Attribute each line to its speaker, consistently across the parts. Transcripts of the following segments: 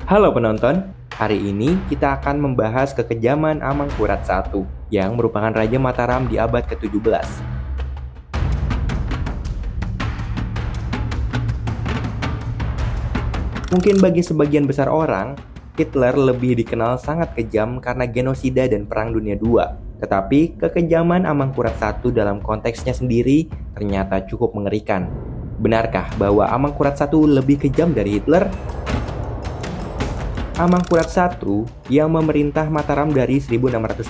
Speaker 1: Halo penonton, hari ini kita akan membahas kekejaman Amangkurat I yang merupakan Raja Mataram di abad ke-17. Mungkin bagi sebagian besar orang, Hitler lebih dikenal sangat kejam karena genosida dan Perang Dunia II. Tetapi kekejaman Amangkurat I dalam konteksnya sendiri ternyata cukup mengerikan. Benarkah bahwa Amangkurat I lebih kejam dari Hitler? Amangkurat I yang memerintah Mataram dari 1646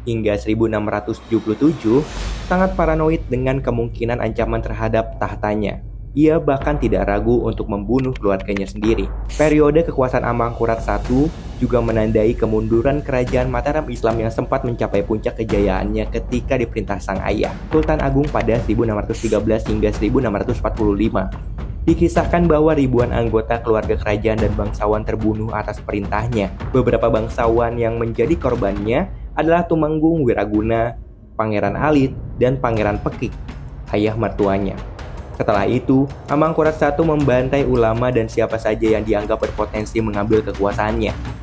Speaker 1: hingga 1677 sangat paranoid dengan kemungkinan ancaman terhadap tahtanya. Ia bahkan tidak ragu untuk membunuh keluarganya sendiri. Periode kekuasaan Amangkurat I juga menandai kemunduran kerajaan Mataram Islam yang sempat mencapai puncak kejayaannya ketika diperintah sang ayah, Sultan Agung pada 1613 hingga 1645. Dikisahkan bahwa ribuan anggota keluarga kerajaan dan bangsawan terbunuh atas perintahnya. Beberapa bangsawan yang menjadi korbannya adalah Tumenggung Wiraguna, Pangeran Alit, dan Pangeran Pekik, ayah mertuanya. Setelah itu, Amangkurat I membantai ulama dan siapa saja yang dianggap berpotensi mengambil kekuasaannya.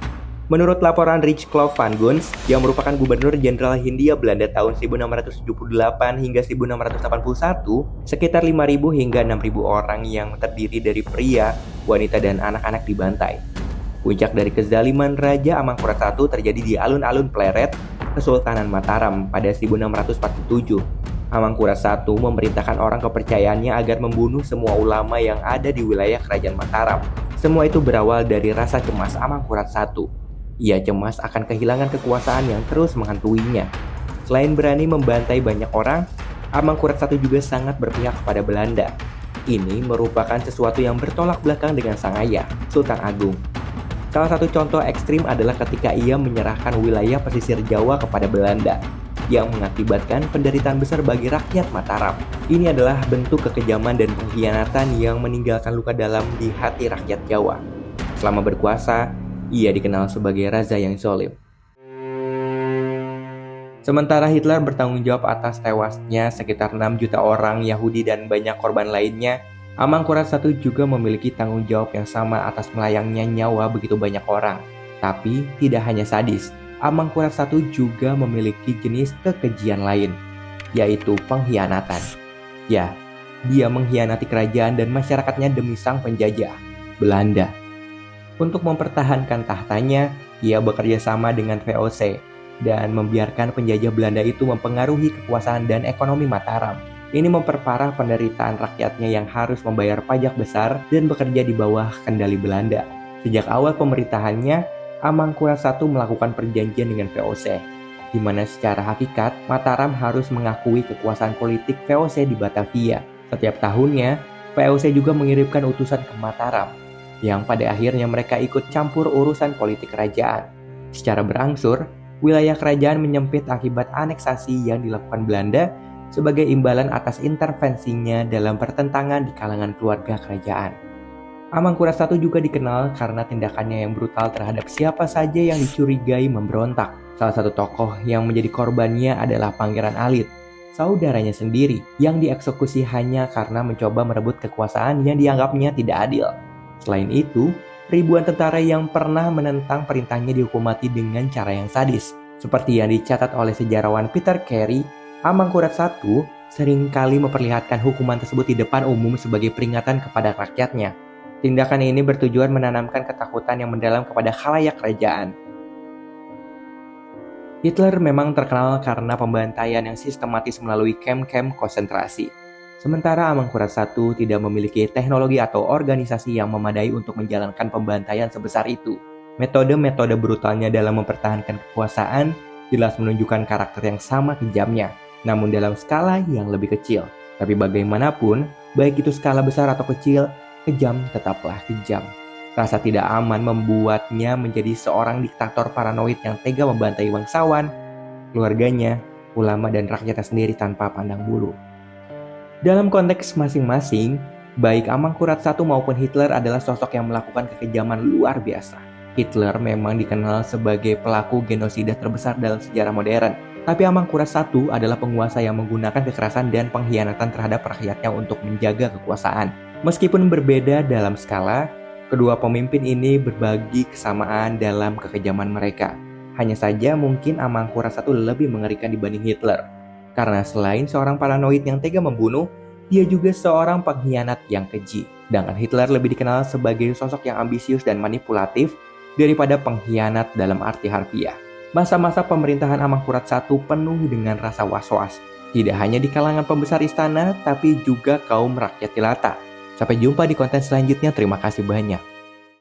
Speaker 1: Menurut laporan Richcliffe van Guns, yang merupakan Gubernur Jenderal Hindia Belanda tahun 1678 hingga 1681, sekitar 5.000 hingga 6.000 orang yang terdiri dari pria, wanita, dan anak-anak dibantai. Puncak dari kezaliman Raja Amangkurat I terjadi di alun-alun Pleret, Kesultanan Mataram pada 1647. Amangkurat I memerintahkan orang kepercayaannya agar membunuh semua ulama yang ada di wilayah kerajaan Mataram. Semua itu berawal dari rasa cemas Amangkurat I. Ia cemas akan kehilangan kekuasaan yang terus menghantuinya. Selain berani membantai banyak orang, Amangkurat I juga sangat berpihak kepada Belanda. Ini merupakan sesuatu yang bertolak belakang dengan sang ayah, Sultan Agung. Salah satu contoh ekstrim adalah ketika ia menyerahkan wilayah pesisir Jawa kepada Belanda, yang mengakibatkan penderitaan besar bagi rakyat Mataram. Ini adalah bentuk kekejaman dan pengkhianatan yang meninggalkan luka dalam di hati rakyat Jawa. Selama berkuasa, ia dikenal sebagai raja yang zalim. Sementara Hitler bertanggung jawab atas tewasnya sekitar 6 juta orang Yahudi dan banyak korban lainnya, Amangkurat I juga memiliki tanggung jawab yang sama atas melayangnya nyawa begitu banyak orang. Tapi tidak hanya sadis, Amangkurat I juga memiliki jenis kekejian lain, yaitu pengkhianatan. Ya, dia mengkhianati kerajaan dan masyarakatnya demi sang penjajah, Belanda. Untuk mempertahankan tahtanya, ia bekerja sama dengan VOC dan membiarkan penjajah Belanda itu mempengaruhi kekuasaan dan ekonomi Mataram. Ini memperparah penderitaan rakyatnya yang harus membayar pajak besar dan bekerja di bawah kendali Belanda. Sejak awal pemerintahannya, Amangkurat I melakukan perjanjian dengan VOC, di mana secara hakikat Mataram harus mengakui kekuasaan politik VOC di Batavia. Setiap tahunnya, VOC juga mengirimkan utusan ke Mataram, yang pada akhirnya mereka ikut campur urusan politik kerajaan. Secara berangsur, wilayah kerajaan menyempit akibat aneksasi yang dilakukan Belanda sebagai imbalan atas intervensinya dalam pertentangan di kalangan keluarga kerajaan. Amangkurat I juga dikenal karena tindakannya yang brutal terhadap siapa saja yang dicurigai memberontak. Salah satu tokoh yang menjadi korbannya adalah Pangeran Alit, saudaranya sendiri, yang dieksekusi hanya karena mencoba merebut kekuasaan yang dianggapnya tidak adil. Selain itu, ribuan tentara yang pernah menentang perintahnya dihukum mati dengan cara yang sadis. Seperti yang dicatat oleh sejarawan Peter Carey, Amangkurat I seringkali memperlihatkan hukuman tersebut di depan umum sebagai peringatan kepada rakyatnya. Tindakan ini bertujuan menanamkan ketakutan yang mendalam kepada khalayak kerajaan. Hitler memang terkenal karena pembantaian yang sistematis melalui kamp-kamp konsentrasi. Sementara Amangkurat I tidak memiliki teknologi atau organisasi yang memadai untuk menjalankan pembantaian sebesar itu. Metode-metode brutalnya dalam mempertahankan kekuasaan jelas menunjukkan karakter yang sama kejamnya, namun dalam skala yang lebih kecil. Tapi bagaimanapun, baik itu skala besar atau kecil, kejam tetaplah kejam. Rasa tidak aman membuatnya menjadi seorang diktator paranoid yang tega membantai bangsawan, keluarganya, ulama, dan rakyatnya sendiri tanpa pandang bulu. Dalam konteks masing-masing, baik Amangkurat I maupun Hitler adalah sosok yang melakukan kekejaman luar biasa. Hitler memang dikenal sebagai pelaku genosida terbesar dalam sejarah modern, tapi Amangkurat I adalah penguasa yang menggunakan kekerasan dan pengkhianatan terhadap rakyatnya untuk menjaga kekuasaan. Meskipun berbeda dalam skala, Kedua pemimpin ini berbagi kesamaan dalam kekejaman mereka. Hanya saja mungkin Amangkurat I lebih mengerikan dibanding Hitler. Karena selain seorang paranoid yang tega membunuh, dia juga seorang pengkhianat yang keji. Sedangkan Hitler lebih dikenal sebagai sosok yang ambisius dan manipulatif daripada pengkhianat dalam arti harfiah. Masa-masa pemerintahan Amangkurat I penuh dengan rasa was-was. Tidak hanya di kalangan pembesar istana, tapi juga kaum rakyat jelata. Sampai jumpa di konten selanjutnya. Terima kasih banyak.